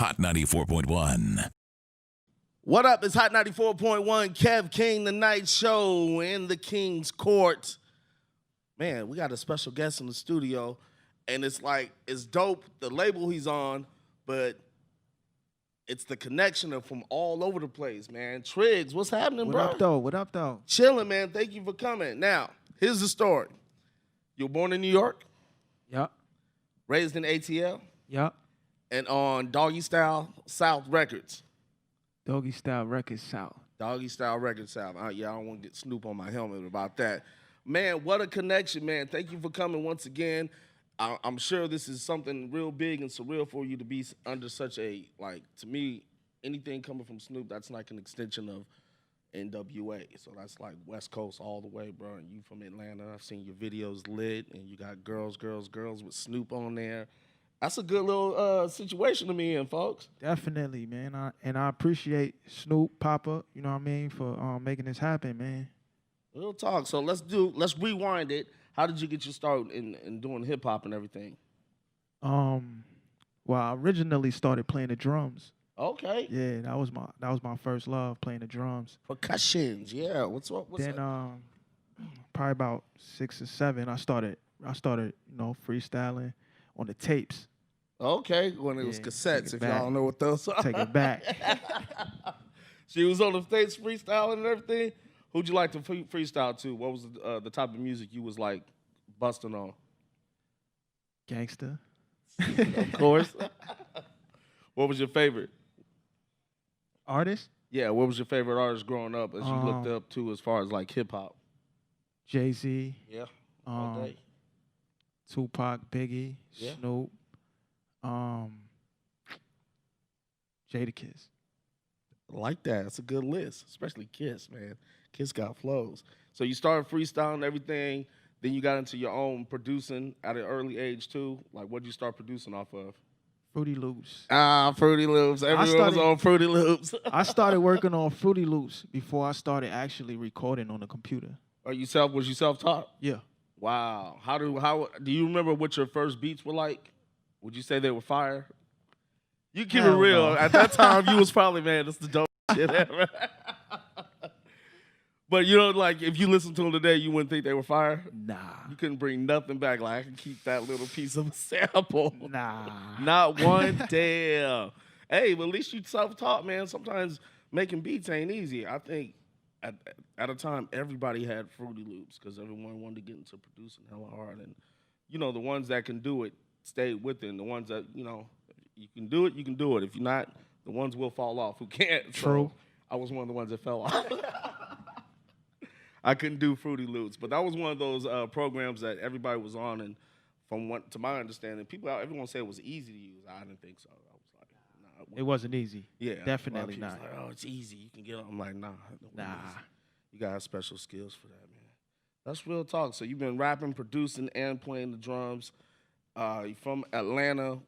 Hot 94.1. What up? It's Hot 94.1, Kev King, the night show in the King's Court. Man, we got a special guest in the studio, and it's dope, the label he's on, but it's the connection of from all over the place, man. Triggs, what's happening, bro? What up, though? Chilling, man. Thank you for coming. Now, here's the story. You were born in New York, Yup. raised in ATL, Yup. and on Doggy Style South Records. Doggy Style Records South. Doggy Style Records South. Yeah, I don't want to get Snoop on my helmet about that. Man, what a connection, man. Thank you for coming once again. I'm sure this is something real big and surreal for you to be under such a, to me, anything coming from Snoop, that's like an extension of NWA. So that's like West Coast all the way, bro. And you from Atlanta. I've seen your videos lit, and you got girls with Snoop on there. That's a good little situation to be in, folks. Definitely, man. I appreciate Snoop, Papa, you know what I mean, for making this happen, man. Real talk. So let's rewind it. How did you get your start in doing hip hop and everything? Well, I originally started playing the drums. Okay. Yeah, that was my first love, playing the drums. Percussions, yeah. What's then up? Probably about 6 or 7, I started, freestyling on the tapes. Okay, when it was cassettes, if y'all don't know what those are. Take it back. She was on the stage freestyling and everything. Who'd you like to freestyle to? What was the type of music you was like busting on? Gangsta. Of course. What was your favorite artist? Yeah, what was your favorite artist growing up as you looked up to as far as like hip hop? Jay-Z. Yeah. All day. Tupac, Biggie, Yeah. Snoop, Jadakiss. I like that. It's a good list, especially Kiss, man. Kiss got flows. So you started freestyling everything, then you got into your own producing at an early age too. Like, what did you start producing off of? Fruity Loops. Fruity Loops. Everyone was on Fruity Loops. I started working on Fruity Loops before I started actually recording on the computer. Was you self-taught? Yeah. Wow. How do you remember what your first beats were like? Would you say they were fire? You keep it real. No. At that time, you was probably, man, this is the dope shit ever. But like if you listen to them today, you wouldn't think they were fire? Nah. You couldn't bring nothing back. Like, I can keep that little piece of a sample. Nah. Not one. Damn. Hey, but at least you self-taught, man. Sometimes making beats ain't easy. I think at a time, everybody had Fruity Loops because everyone wanted to get into producing hella hard. And, the ones that can do it stayed with it. And the ones that, you can do it, you can do it. If you're not, the ones will fall off who can't. True. So I was one of the ones that fell off. I couldn't do Fruity Loops, but that was one of those programs that everybody was on, and to my understanding, everyone said it was easy to use. I didn't think so. I was like, nah. It wasn't easy. Yeah, Definitely not. Like, oh, it's easy. You can get it. I'm like, nah. Nah. You got to have special skills for that, man. That's real talk. So you've been rapping, producing, and playing the drums. You're from Atlanta.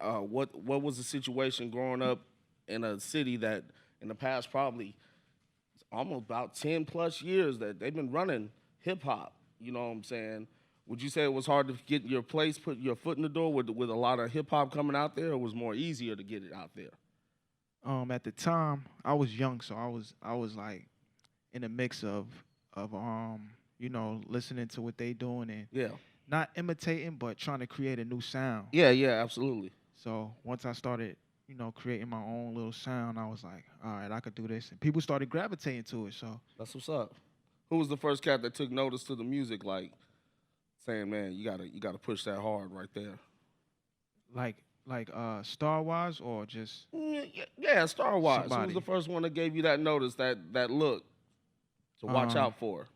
What was the situation growing up in a city that in the past probably almost about 10 plus years that they've been running hip hop, you know what I'm saying? Would you say it was hard to get your place, put your foot in the door with a lot of hip hop coming out there, or was it more easier to get it out there? At the time, I was young, so I was like in a mix of listening to what they doing and not imitating, but trying to create a new sound. Yeah, absolutely. So once I started creating my own little sound, I was like, all right, I could do this. And people started gravitating to it, so. That's what's up. Who was the first cat that took notice to the music, like saying, man, you gotta push that hard right there? Like star-wise or just? Yeah, star-wise. Somebody. Who was the first one that gave you that notice, that look to watch out for?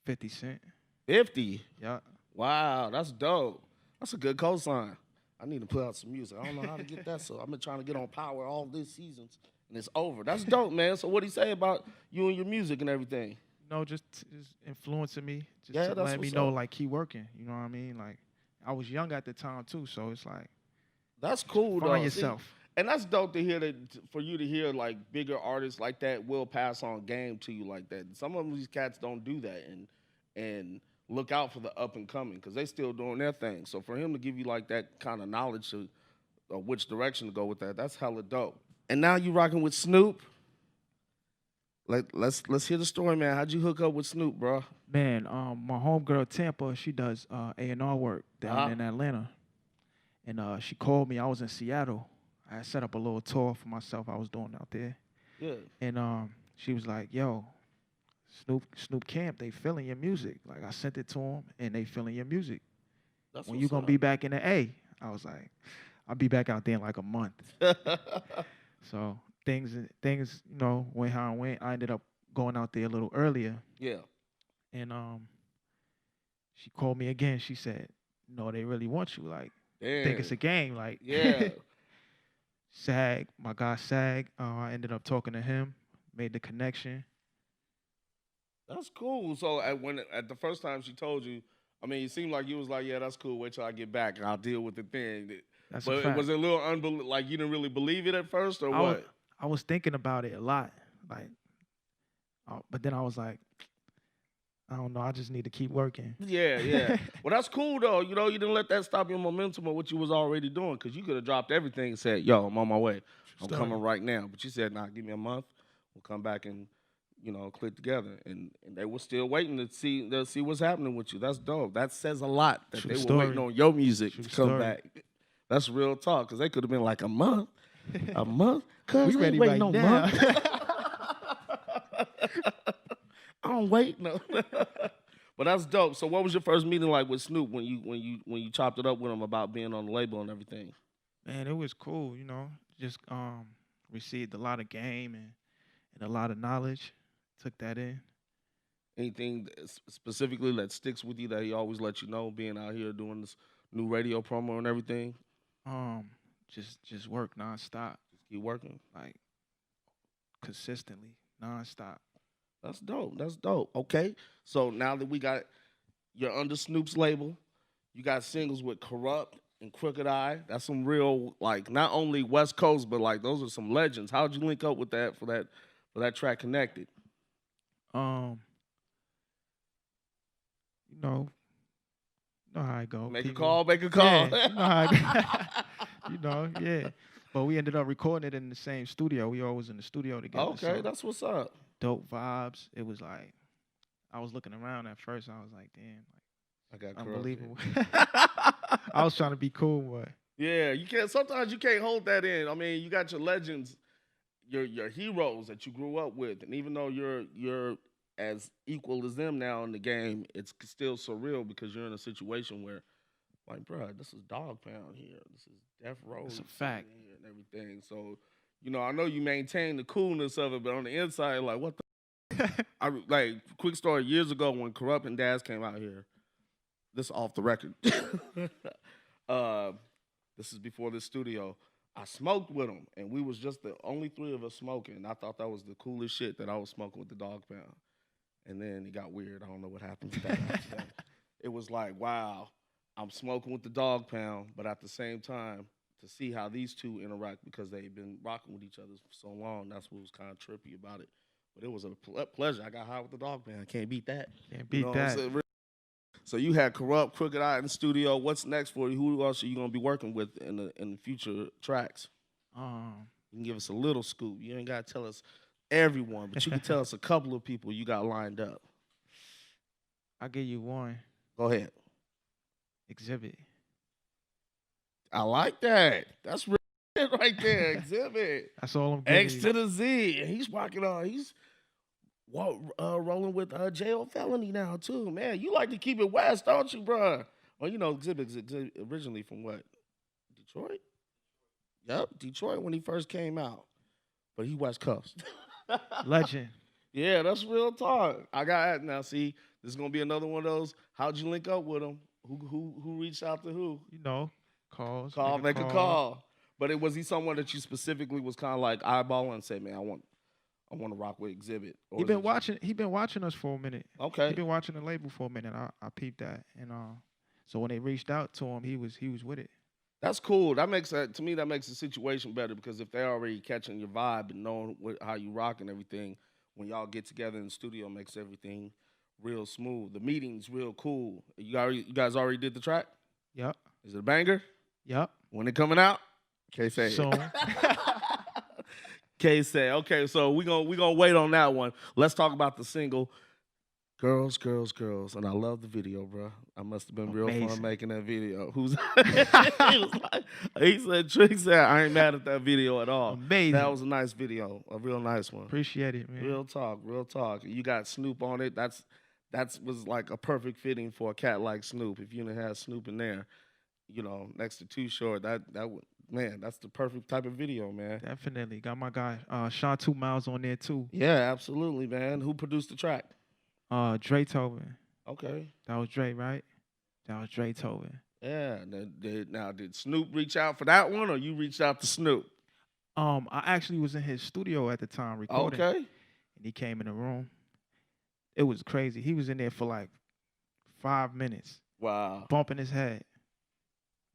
50 Cent. 50? Yeah. Wow, that's dope. That's a good cosign. I need to put out some music. I don't know how to get that, so I've been trying to get on Power all these seasons, and it's over. That's dope, man. So what'd he say about you and your music and everything? Just influencing me. Just Yeah, that's letting me what's know, up. like, keep working. You know what I mean? Like, I was young at the time, too, so it's like. That's cool, though. Find yourself. See, and that's dope to hear that, for you to hear, like, bigger artists like that will pass on game to you like that. Some of these cats don't do that and look out for the up and coming because they still doing their thing. So for him to give you, like, that kind of knowledge to which direction to go with that. That's hella dope. And now you rocking with Snoop. Let's hear the story, man. How'd you hook up with Snoop, bro? Man, my homegirl Tampa, she does A&R work down Uh-huh. in Atlanta, and she called me. I was in Seattle. I had set up a little tour for myself. I was doing out there, Yeah. and she was like, "Yo, Snoop Camp, they feeling your music." Like I sent it to them, and they feeling your music. That's When what's you gonna up. be back in the A? I was like, I'll be back out there in like a month. So things, went how it went. I ended up going out there a little earlier, Yeah. and she called me again. She said, "No, they really want you. Like, think it's Damn. a game. Like, Yeah. Sag, my guy Sag. I ended up talking to him, made the connection. That's cool. So at the first time she told you, I mean, it seemed like you was like, yeah, that's cool. Wait till I get back and I'll deal with the thing. That's a But fact. was it a little like you didn't really believe it at first, or I was what? I was thinking about it a lot, like, but then I was like, I don't know. I just need to keep working. Yeah, yeah. Well, that's cool though. You know, you didn't let that stop your momentum of what you was already doing, because you could have dropped everything and said, "Yo, I'm on my way. I'm Story. coming right now." But you said, "Nah, give me a month. We'll come back and click together." And they were still waiting to see what's happening with you. That's dope. That says a lot that True they were story. waiting on your music True to come story. back. That's real talk, because they could have been like a month, a month. Cause We we ready waiting right on now. month. I don't wait no. But that's dope. So what was your first meeting like with Snoop when you chopped it up with him about being on the label and everything? Man, it was cool. Just received a lot of game and a lot of knowledge. Took that in. Anything specifically that sticks with you that he always let you know, being out here doing this new radio promo and everything? Um, just work nonstop, Just keep working. like consistently, nonstop. That's dope. That's dope. Okay. So now that you're under Snoop's label, you got singles with Corrupt and Crooked Eye. That's some real, like, not only West Coast, but like those are some legends. How'd you link up with that for that track Connected? Um, you know, how I go. Make a People, call, make a call. yeah, you know how I yeah. But we ended up recording it in the same studio. We always in the studio together. Okay, So that's what's up. dope vibes. It was like I was looking around at first. I was like, damn, I got Corrupt unbelievable. here. I was trying to be cool, but Yeah, you can't. Sometimes you can't hold that in. I mean, you got your legends, your heroes that you grew up with, and even though you're as equal as them now in the game, it's still surreal because you're in a situation where, like, bro, this is Dog Pound here, this is Death Row, it's a fact. here and everything. So, I know you maintain the coolness of it, but on the inside, like, what the? Like, quick story. Years ago, when Corrupt and Daz came out here, this off the record. uh, this is before this studio. I smoked with him, and we was just the only three of us smoking. And I thought that was the coolest shit that I was smoking with the Dog Pound. And then it got weird. I don't know what happened with that after that. It was like, wow, I'm smoking with the Dog Pound, but at the same time, to see how these two interact because they've been rocking with each other for so long, that's what was kind of trippy about it. But it was a pleasure. I got high with the Dog Pound. Can't beat that. Can't beat what I'm that. saying? So you had Corrupt, Crooked Eye in the studio. What's next for you? Who else are you gonna be working with in the future tracks? You can give us a little scoop. You ain't gotta tell us everyone, but you can tell us a couple of people you got lined up. I'll give you one. Go ahead. Exhibit. I like that. That's real shit right there. Exhibit. That's all I'm giving X you. to the Z. And he's rocking on. He's rolling with J.O. Felony now too. Man, you like to keep it West, don't you, bro? Well, Exhibit's originally from what? Detroit? Yep, Detroit when he first came out. But he West Coast. Legend. Yeah, that's real talk. I got now. See, this is gonna be another one of those. How'd you link up with him? Who reached out to who? Calls. Make a call. But was he someone that you specifically was kind of like eyeballing and say, man, I want to rock with Exhibit? Or He been watching us for a minute. Okay. He been watching the label for a minute. I peeped that, and so when they reached out to him, he was with it. That's cool. That makes the situation better because if they're already catching your vibe and knowing how you rock and everything, when y'all get together in the studio, makes everything real smooth. The meeting's real cool. You guys already did the track? Yep. Is it a banger? Yep. When it coming out? Can't say it. soon. Can't say. Okay, so we gonna wait on that one. Let's talk about the single. Girls, girls, girls, and I love the video, bro. I must have been real fun Amazing. making that video. He said, Triggs said, I ain't mad at that video at all. Amazing. That was a nice video, a real nice one. Appreciate it, man. Real talk, real talk. You got Snoop on it. That was like a perfect fitting for a cat like Snoop. If you didn't have Snoop in there, next to Too Short, that would, man, that's the perfect type of video, man. Definitely. Got my guy Sean 2 Miles on there too. Yeah, absolutely, man. Who produced the track? Dre Tobin. Okay. That was Dre, right? That was Dre Tobin. Yeah. Now, did Snoop reach out for that one, or you reached out to Snoop? I actually was in his studio at the time recording. Okay. And he came in the room. It was crazy. He was in there for like 5 minutes. Wow. Bumping his head.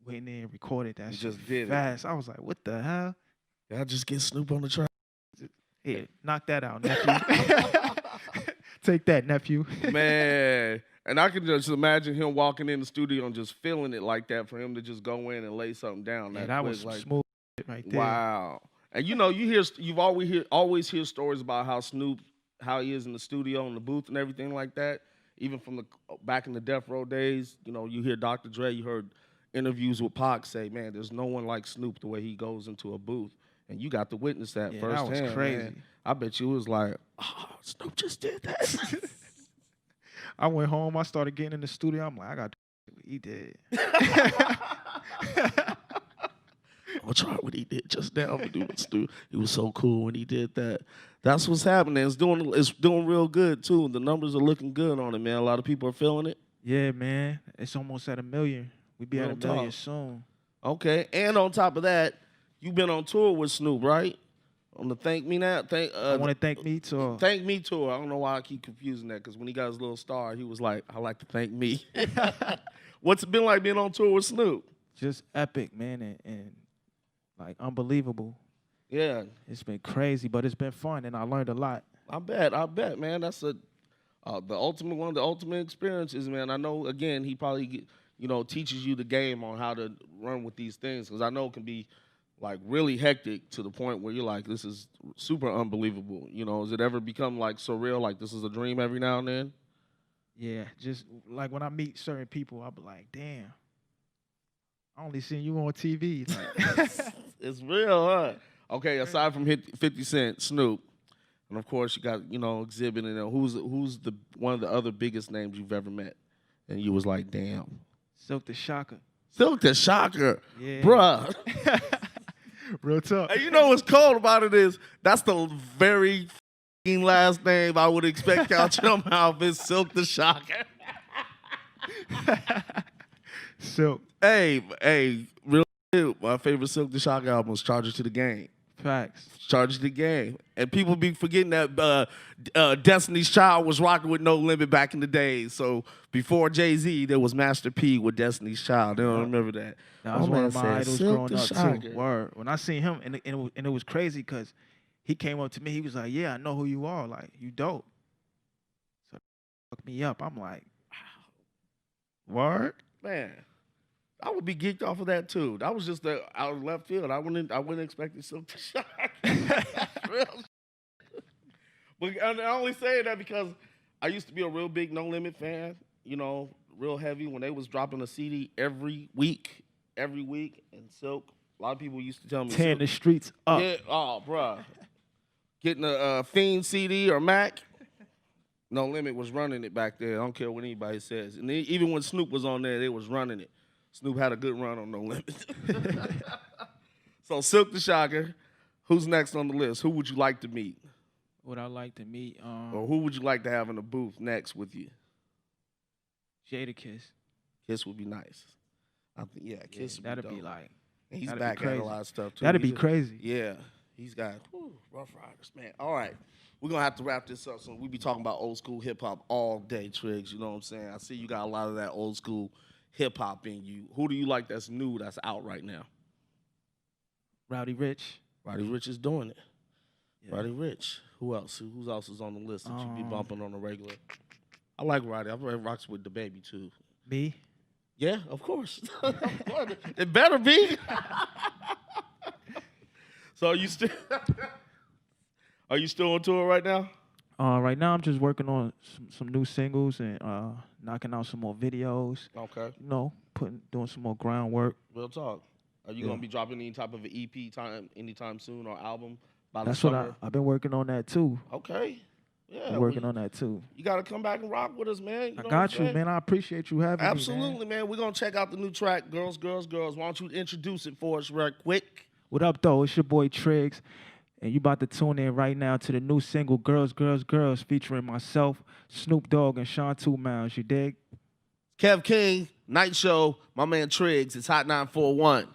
Went in there and recorded that shit just did fast. I was like, what the hell? Y'all just get Snoop on the track. Here, knock that out, nephew. Take that, nephew. Man. And I can just imagine him walking in the studio and just feeling it like that, for him to just go in and lay something down. Yeah, that that quick, was like, smooth right there. wow. And you've always hear stories about how Snoop, how he is in the studio, in the booth and everything like that. Even from the back in the Death Row days, you hear Dr. Dre, you heard interviews with Pac say, man, there's no one like Snoop the way he goes into a booth. And you got to witness that firsthand. That was crazy. Man. I bet you it was like, oh, Snoop just did that. I went home. I started getting in the studio. I'm like, I got to do what he did. I'm gonna try what he did just now. I'm gonna do what Stu. He was so cool when he did that. That's what's happening. It's doing real good too. The numbers are looking good on it, man. A lot of people are feeling it. Yeah, man. It's almost at 1 million. We be Real at 1 million talk. soon. Okay, and on top of that, you've been on tour with Snoop, right? On the Thank Me Now. I want to thank me tour. Thank Me tour. I don't know why I keep confusing that, because when he got his little star, he was like, I like to thank me. What's it been like being on tour with Snoop? Just epic, man, and like unbelievable. Yeah. It's been crazy, but it's been fun, and I learned a lot. I bet, man. That's the ultimate one of the ultimate experiences, man. I know, again, he probably teaches you the game on how to run with these things, because I know it can be like really hectic to the point where you're like, this is super unbelievable. Has it ever become like surreal, like this is a dream every now and then? Yeah, just like when I meet certain people, I'll be like, damn, I only seen you on TV. Like, It's real, huh? Okay, aside from 50 Cent, Snoop, and of course you got, Exhibit, and who's the one of the other biggest names you've ever met? And you was like, damn. Silk the Shocker. Silk the Shocker. Yeah. Bruh. Real talk. And what's cold about it is that's the very last name I would expect out your mouth is Silk the Shocker. Silk. Hey, real my favorite Silk the Shocker album was Charger to the Game. Facts. Charge to the Game. And people be forgetting that Destiny's Child was rocking with No Limit back in the days. So before Jay-Z, there was Master P with Destiny's Child. They don't remember that. That was one of my idols growing up Shocker. too. Word. When I seen him, and it was crazy because he came up to me. He was like, "Yeah, I know who you are. Like, you dope." So fucked me up. I'm like, "Wow, word." Man, I would be geeked off of that too. That was just out of left field. I wouldn't expect it so to shock. Real. But I only say that because I used to be a real big No Limit fan. Real heavy when they was dropping a CD every week, and Silk. A lot of people used to tell me Tearing the streets up. Yeah, oh, bruh. Getting a Fiend CD or Mac. No Limit was running it back there. I don't care what anybody says. And even when Snoop was on there, they was running it. Snoop had a good run on No Limit. So Silk the Shocker, who's next on the list? Who would you like to meet? Would I like to meet? Or who would you like to have in the booth next with you? Jadakiss. Kiss would be nice. I think, yeah, Kiss would that'd be be dope. like. And he's that'd back be crazy. at a lot of stuff too. That'd be crazy. Yeah, he's got Rough Riders, man. All right, we're gonna have to wrap this up. So we be talking about old school hip hop all day, Triggs. You know what I'm saying? I see you got a lot of that old school hip hop in you. Who do you like that's new, that's out right now? Rowdy Rich. Roddy Rich is doing it. Yeah. Roddy Rich. Who else? Who else is on the list that you be bumping on a regular? I like Roddy. I've rocks with the baby too. Me. Yeah, of course. It better be. So are you still are you still on tour right now? Right now, I'm just working on some new singles and knocking out some more videos. Okay. You know, doing some more groundwork. Real talk. Are you gonna be dropping any type of an EP anytime soon or album by the That's what summer? I've been working on that too. Okay. Yeah. Been working on that too. You gotta come back and rock with us, man. I got you, man. I appreciate you having me, Absolutely, man. We're gonna check out the new track, Girls, Girls, Girls. Why don't you introduce it for us real quick? What up, though? It's your boy Triggs, and you about to tune in right now to the new single "Girls, Girls, Girls" featuring myself, Snoop Dogg, and Sean 2 Miles. You dig? Kev King, Night Show, my man Triggs. It's Hot 941.